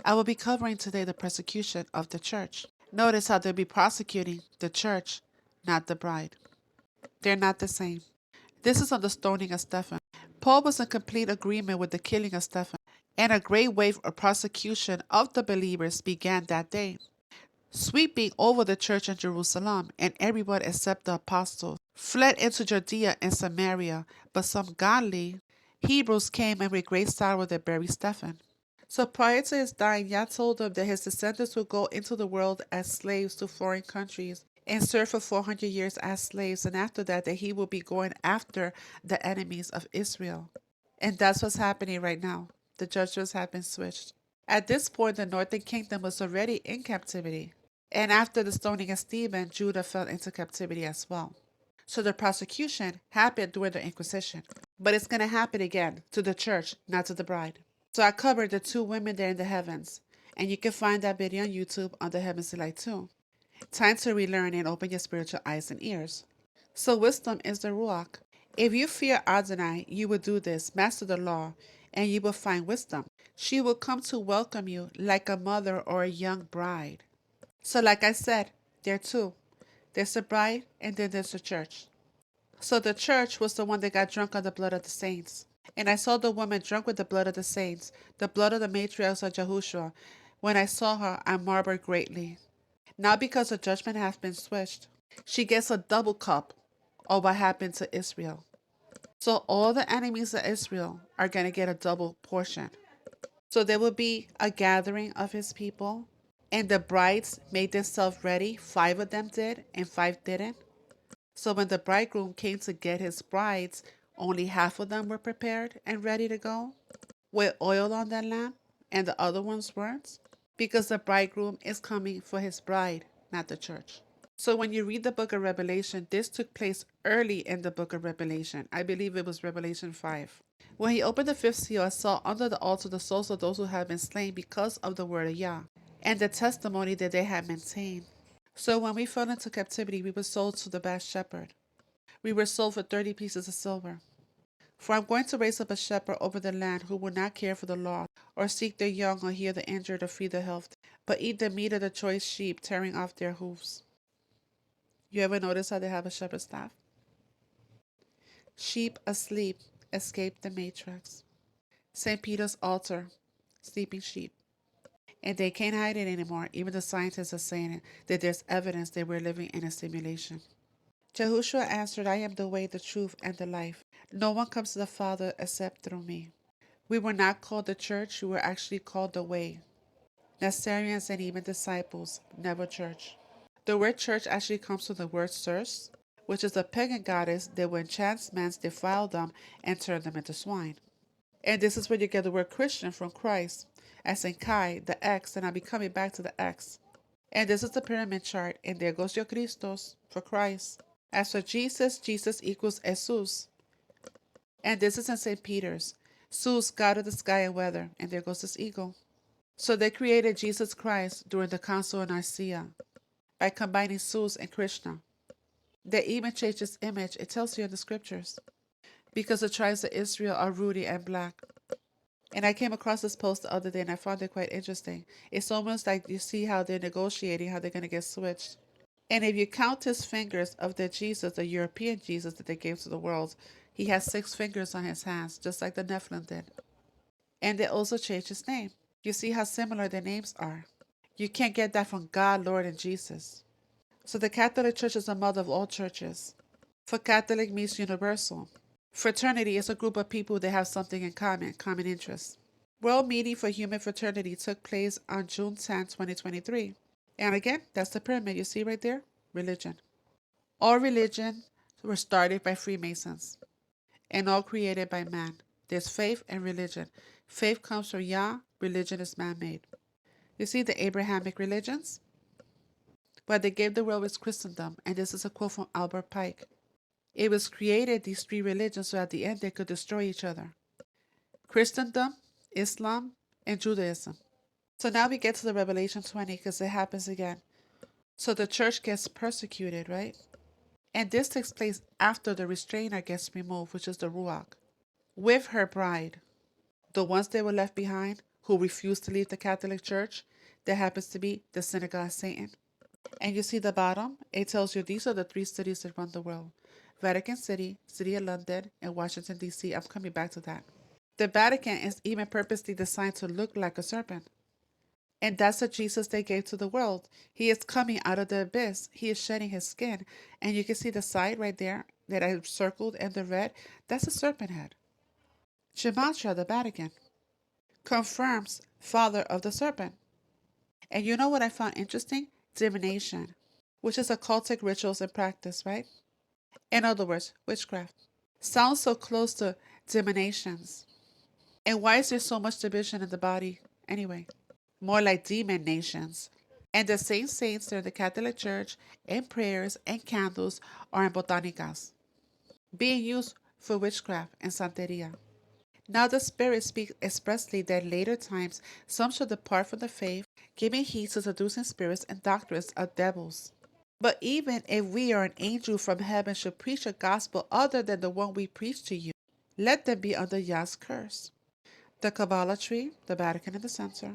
I will be covering today the persecution of the church. Notice how they'll be prosecuting the church, not the bride. They're not the same. This is on the stoning of Stephen. Paul was in complete agreement with the killing of Stephen, and a great wave of persecution of the believers began that day, sweeping over the church in Jerusalem, and everyone except the apostles fled into Judea and Samaria, but some godly Hebrews came and with great sorrow they buried Stephen. So prior to his dying, Yah told him that his descendants would go into the world as slaves to foreign countries and serve for 400 years as slaves, and after that he will be going after the enemies of Israel. And that's what's happening right now. The judgments have been switched. At this point, the northern kingdom was already in captivity. And after the stoning of Stephen, Judah fell into captivity as well. So the prosecution happened during the Inquisition. But it's going to happen again to the church, not to the bride. So I covered the two women there in the heavens. And you can find that video on YouTube on the Heavens Light too. Time to relearn and open your spiritual eyes and ears. So wisdom is the Ruach. If you fear Adonai, you will do this, master the law, and you will find wisdom. She will come to welcome you like a mother or a young bride. So like I said, there are two. There's the bride and then there's the church. So the church was the one that got drunk on the blood of the saints. And I saw the woman drunk with the blood of the saints, the blood of the matriarchs of Jehoshua. When I saw her, I marveled greatly. Now because the judgment has been switched, she gets a double cup of what happened to Israel. So all the enemies of Israel are going to get a double portion. So there will be a gathering of his people, and the brides made themselves ready. 5 of them did, and 5 didn't. So when the bridegroom came to get his brides, only half of them were prepared and ready to go with oil on their lamp, and the other ones weren't, because the bridegroom is coming for his bride, not the church. So when you read the book of Revelation, this took place early in the book of Revelation. I believe it was Revelation 5. When he opened the fifth seal, I saw under the altar the souls of those who had been slain because of the word of Yah and the testimony that they had maintained. So when we fell into captivity, we were sold to the bad shepherd. We were sold for 30 pieces of silver. For I'm going to raise up a shepherd over the land who will not care for the lost, or seek the young, or heal the injured, or feed the healthy, but eat the meat of the choice sheep, tearing off their hoofs. You ever notice how they have a shepherd's staff? Sheep asleep escaped the matrix. St. Peter's altar, sleeping sheep. And they can't hide it anymore. Even the scientists are saying it, that there's evidence that we're living in a simulation. Jehoshua answered, I am the way, the truth, and the life. No one comes to the Father except through me. We were not called the church, we were actually called the way. Nazarians and even disciples, never church. The word church actually comes from the word Circe, which is a pagan goddess that when chance men defile them and turn them into swine. And this is where you get the word Christian from Christ, as in Chi, the X, and I'll be coming back to the X. And this is the pyramid chart, and there goes your Christos for Christ. As for Jesus, Jesus equals Jesus. And this is in St. Peter's. Zeus, god of the sky and weather, and there goes this eagle. So they created Jesus Christ during the Council of Nicaea by combining Zeus and Krishna. They even changed his image, it tells you in the scriptures, because the tribes of Israel are ruddy and black. And I came across this post the other day and I found it quite interesting. It's almost like you see how they're negotiating, how they're going to get switched. And if you count his fingers of the Jesus, the European Jesus that they gave to the world, he has 6 fingers on his hands, just like the Nephilim did. And they also changed his name. You see how similar their names are. You can't get that from God, Lord, and Jesus. So the Catholic Church is the mother of all churches. For Catholic means universal. Fraternity is a group of people that have something in common interests. World Meeting for Human Fraternity took place on June 10, 2023. And again, that's the pyramid you see right there, religion. All religions were started by Freemasons and all created by man. There's faith and religion. Faith comes from Yah, religion is man-made. You see the Abrahamic religions? What they gave the world was Christendom, and this is a quote from Albert Pike. It was created, these 3 religions, so at the end they could destroy each other. Christendom, Islam, and Judaism. So now we get to the Revelation 20 because it happens again. So the church gets persecuted, right? And this takes place after the restrainer gets removed, which is the Ruach, with her bride, the ones that were left behind, who refuse to leave the Catholic Church. That happens to be the synagogue of Satan. And you see the bottom, it tells you these are the three cities that run the world. Vatican City, City of London, and Washington, D.C. I'm coming back to that. The Vatican is even purposely designed to look like a serpent. And that's the Jesus they gave to the world. He is coming out of the abyss. He is shedding his skin. And you can see the side right there that I circled in the red. That's a serpent head. Gematria, the Vatican, confirms father of the serpent. And you know what I found interesting? Divination, which is occultic rituals and practice, right? In other words, witchcraft. Sounds so close to divinations. And why is there so much division in the body anyway? More like demon nations. And the same saints that are in the Catholic Church and prayers and candles are in botanicas, being used for witchcraft and santeria. Now the Spirit speaks expressly that in later times some shall depart from the faith, giving heed to seducing spirits and doctrines of devils. But even if we or an angel from heaven should preach a gospel other than the one we preach to you, let them be under Yah's curse. The Kabbalah tree, the Vatican in the center.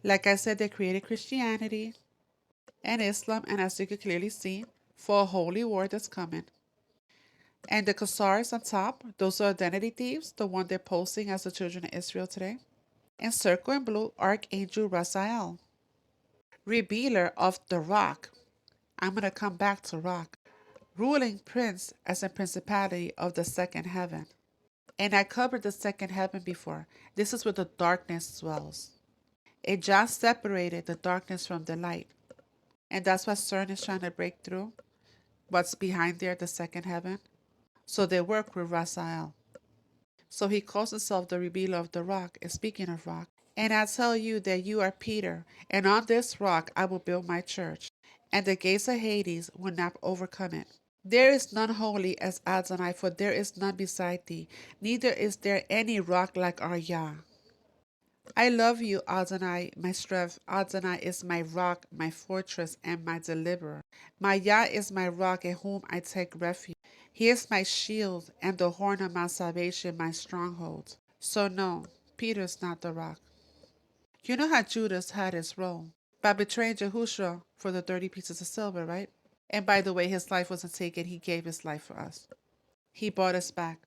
Like I said, they created Christianity and Islam, and as you can clearly see, for a holy war that's coming. And the Khazars on top, those are identity thieves, the one they're posing as the children of Israel today. And circle in blue, Archangel Raziel, revealer of the rock. I'm going to come back to rock. Ruling prince as a principality of the second heaven. And I covered the second heaven before. This is where the darkness dwells. It just separated the darkness from the light. And that's what CERN is trying to break through. What's behind there, the second heaven. So they work with Raziel. So he calls himself the revealer of the rock, and speaking of rock. And I tell you that you are Peter, and on this rock I will build my church, and the gates of Hades will not overcome it. There is none holy as Adonai, for there is none beside thee, neither is there any rock like our Yah. I love you, Adonai, my strength. Adonai is my rock, my fortress, and my deliverer. My Yah is my rock in whom I take refuge. He is my shield and the horn of my salvation, my stronghold. So no, Peter's not the rock. You know how Judas had his role? By betraying Yahushua for the 30 pieces of silver, right? And by the way, his life wasn't taken. He gave his life for us. He bought us back.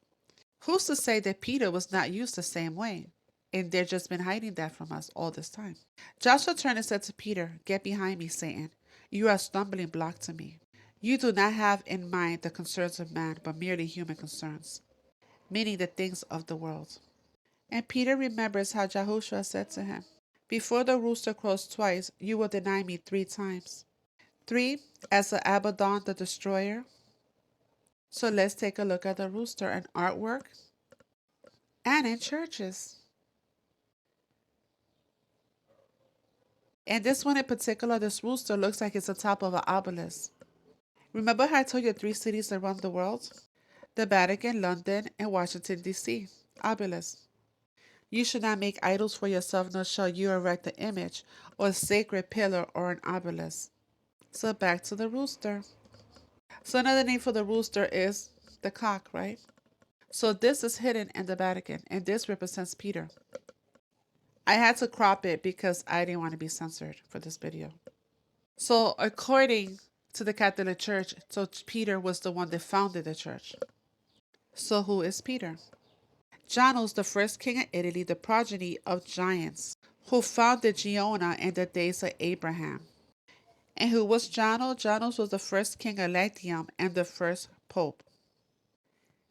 Who's to say that Peter was not used the same way? And they've just been hiding that from us all this time. Joshua turned and said to Peter, "Get behind me, Satan. You are a stumbling block to me. You do not have in mind the concerns of man, but merely human concerns," meaning the things of the world. And Peter remembers how Yahushua said to him, "Before the rooster crows twice, you will deny me 3 times." 3 as the Abaddon, the destroyer. So let's take a look at the rooster in artwork and in churches. And this one in particular, this rooster looks like it's on top of an obelisk. Remember how I told you 3 cities around the world? The Vatican, London, and Washington, D.C. Obelisk. You should not make idols for yourself, nor shall you erect an image, or a sacred pillar, or an obelisk. So back to the rooster. So another name for the rooster is the cock, right? So this is hidden in the Vatican, and this represents Peter. I had to crop it because I didn't want to be censored for this video. So according to the Catholic Church, so Peter was the one that founded the church. So who is Peter? Janos, the first king of Italy, the progeny of giants, who founded Giona in the days of Abraham. And who was Janos? Janos was the first king of Latium and the first pope.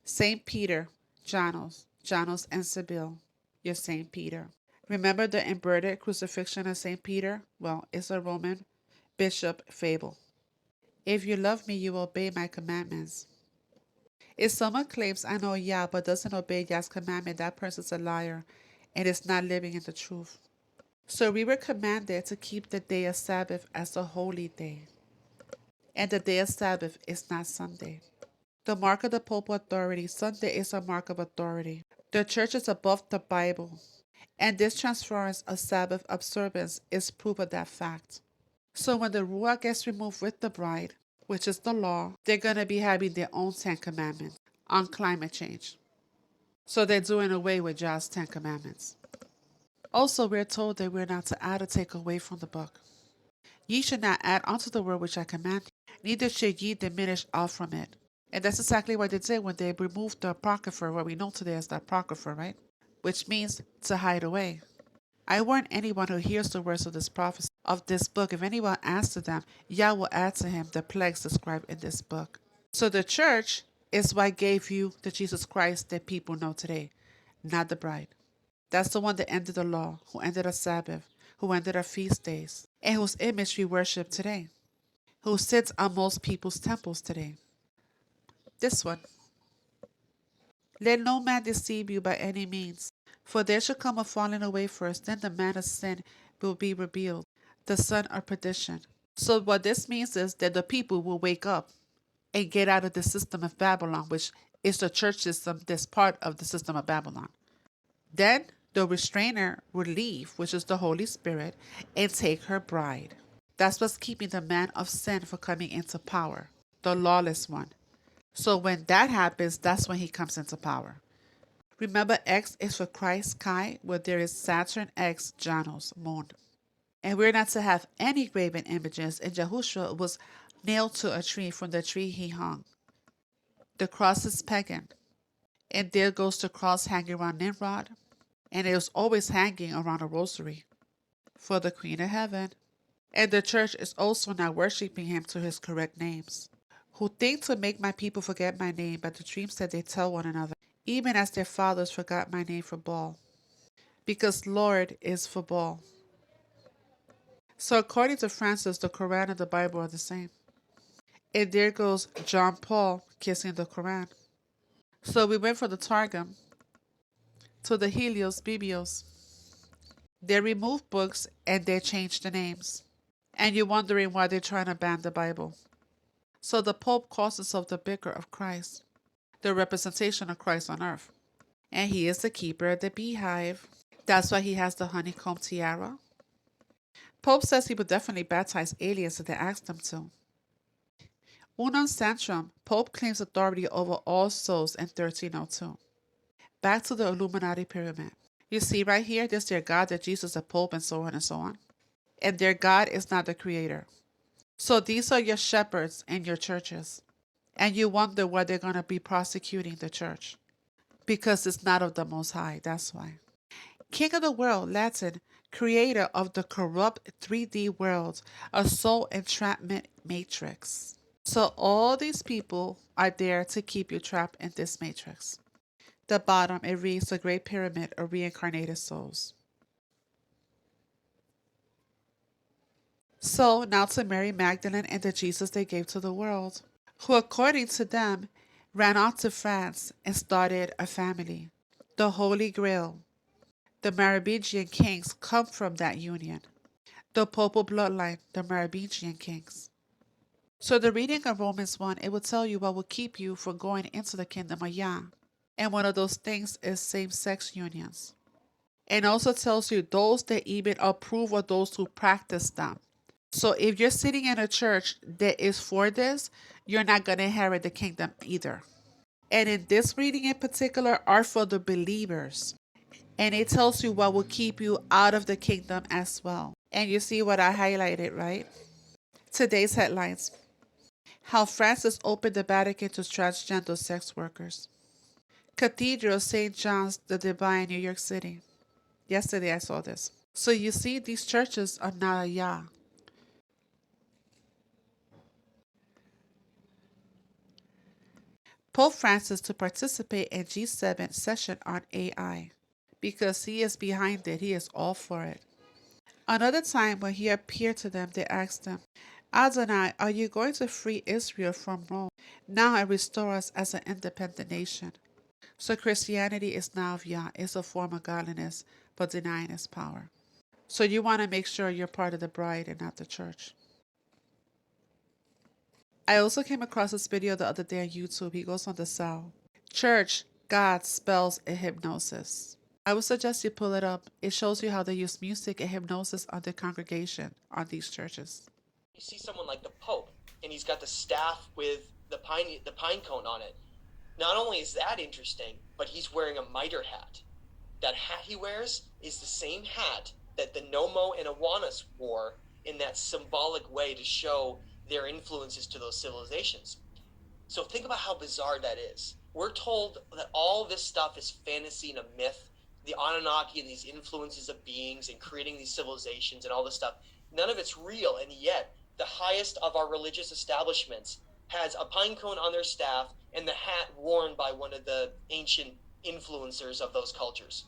Saint Peter, Janos, Janos and Sibyl, your Saint Peter. Remember the embroidered crucifixion of Saint Peter? Well, it's a Roman bishop fable. If you love me, you will obey my commandments. If someone claims, "I know Yah," but doesn't obey Yah's commandment, that person's a liar and is not living in the truth. So we were commanded to keep the day of Sabbath as a holy day. And the day of Sabbath is not Sunday. The mark of the Pope authority. Sunday is a mark of authority. The church is above the Bible. And this transference of Sabbath observance is proof of that fact. So when the Ruach gets removed with the bride, which is the law, they're going to be having their own 10 commandments on climate change. So they're doing away with God's 10 commandments. Also, we're told that we're not to add or take away from the book. Ye should not add unto the word which I command you, neither should ye diminish aught from it. And that's exactly what they did when they removed the Apocrypha, what we know today as the Apocrypha, right? Which means to hide away. I warn anyone who hears the words of this prophecy of this book, if anyone adds to them, Yah will add to him the plagues described in this book. So the church is what gave you the Jesus Christ that people know today, not the bride. That's the one that ended the law, who ended a Sabbath, who ended our feast days, and whose image we worship today, who sits on most people's temples today. This one. Let no man deceive you by any means, for there shall come a falling away first, then the man of sin will be revealed, the son of perdition. So what this means is that the people will wake up and get out of the system of Babylon, which is the church system that's part of the system of Babylon. Then the restrainer will leave, which is the Holy Spirit, and take her bride. That's what's keeping the man of sin from coming into power, the lawless one. So when that happens, that's when he comes into power. Remember, X is for Christ, Chi, where there is Saturn, X, Janus, moon. And we're not to have any graven images, and Yahushua was nailed to a tree. From the tree he hung. The cross is pagan. And there goes the cross hanging around Nimrod. And it was always hanging around a rosary for the Queen of Heaven. And the church is also not worshiping him to his correct names. Who think to make my people forget my name by the dreams that they tell one another, even as their fathers forgot my name for Baal. Because Lord is for Baal. So according to Francis, the Quran and the Bible are the same. And there goes John Paul kissing the Quran. So we went from the Targum to the Helios Biblios. They removed books and they changed the names. And you're wondering why they're trying to ban the Bible. So the Pope calls himself the Vicar of Christ, the representation of Christ on earth. And he is the keeper of the beehive. That's why he has the honeycomb tiara. Pope says he would definitely baptize aliens if they asked him to. Unum Sanctum, Pope claims authority over all souls in 1302. Back to the Illuminati pyramid. You see right here, there's their God, that Jesus, the Pope, and so on and so on. And their God is not the creator. So these are your shepherds and your churches. And you wonder why they're going to be prosecuting the church. Because it's not of the Most High, that's why. King of the world, Latin, creator of the corrupt 3D world, a soul entrapment matrix. So all these people are there to keep you trapped in this matrix. The bottom, it reads the Great Pyramid of Reincarnated Souls. So now to Mary Magdalene and the Jesus they gave to the world, who according to them ran off to France and started a family. The Holy Grail. The Merovingian kings come from that union. The Popal bloodline, the Merovingian kings. So the reading of Romans 1, it will tell you what will keep you from going into the kingdom of Yah. And one of those things is same-sex unions. And also tells you those that even approve of those who practice them. So if you're sitting in a church that is for this, you're not going to inherit the kingdom either. And in this reading in particular are for the believers. And it tells you what will keep you out of the kingdom as well. And you see what I highlighted, right? Today's headlines. How Francis opened the Vatican to transgender sex workers. Cathedral St. John's the Divine, New York City. Yesterday I saw this. So you see, these churches are not a Yah. Pope Francis to participate in G7 session on AI. Because he is behind it, he is all for it. Another time when he appeared to them, they asked him, Adonai, are you going to free Israel from Rome now and restore us as an independent nation? So Christianity is now of Yah, is a form of godliness, but denying its power. So you want to make sure you're part of the bride and not the church. I also came across this video the other day on YouTube. He goes on the cell. Church, God, spells, and hypnosis. I would suggest you pull it up. It shows you how they use music and hypnosis on the congregation on these churches. You see someone like the Pope, and he's got the staff with the pine cone on it. Not only is that interesting, but he's wearing a mitre hat. that hat he wears is the same hat that the Nomo and Awanas wore in that symbolic way to show their influences to those civilizations. So think about how bizarre that is. We're told that all this stuff is fantasy and a myth, the Anunnaki and these influences of beings and creating these civilizations and all this stuff. None of it's real, and yet the highest of our religious establishments has a pine cone on their staff and the hat worn by one of the ancient influencers of those cultures.